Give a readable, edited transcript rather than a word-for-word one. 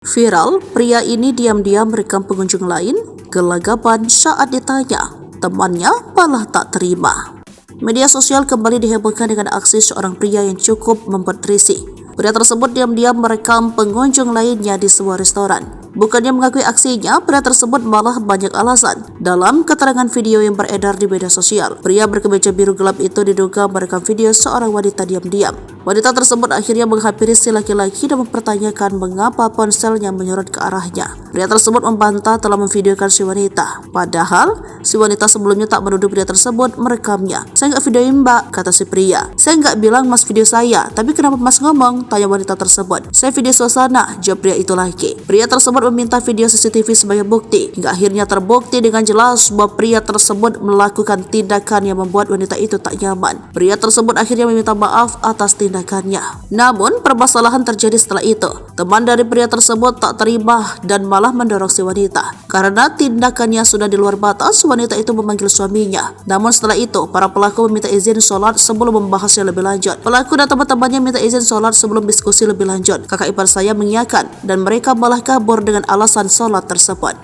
Viral, pria ini diam-diam merekam pengunjung lain gelagapan saat ditanya. Temannya malah tak terima. Media sosial kembali dihebohkan dengan aksi seorang pria yang cukup membuat risih. Pria tersebut diam-diam merekam pengunjung lainnya di sebuah restoran. Bukannya mengakui aksinya, pria tersebut malah banyak alasan. Dalam keterangan video yang beredar di media sosial, pria berkemeja biru gelap itu diduga merekam video seorang wanita diam-diam. Wanita tersebut akhirnya menghampiri si laki-laki dan mempertanyakan mengapa ponselnya menyorot ke arahnya. Pria tersebut membantah telah memvideokan si wanita. Padahal, si wanita sebelumnya tak menuduh pria tersebut merekamnya. "Saya nggak videoin mbak," kata si pria. "Saya nggak bilang mas video saya, tapi kenapa mas ngomong?" tanya wanita tersebut. "Saya video suasana," jawab pria itu lagi. Pria tersebut meminta video CCTV sebagai bukti. Hingga akhirnya terbukti dengan jelas bahwa pria tersebut melakukan tindakan yang membuat wanita itu tak nyaman. Pria tersebut akhirnya meminta maaf atas tindakannya. Namun, permasalahan terjadi setelah itu. Teman dari pria tersebut tak terima dan malah mendorong si wanita. Karena tindakannya sudah di luar batas, wanita itu memanggil suaminya. Namun setelah itu, para pelaku meminta izin sholat sebelum membahasnya lebih lanjut. Pelaku dan teman-temannya minta izin sholat sebelum diskusi lebih lanjut. Kakak ipar saya mengiyakan dan mereka malah kabur dengan alasan sholat tersebut.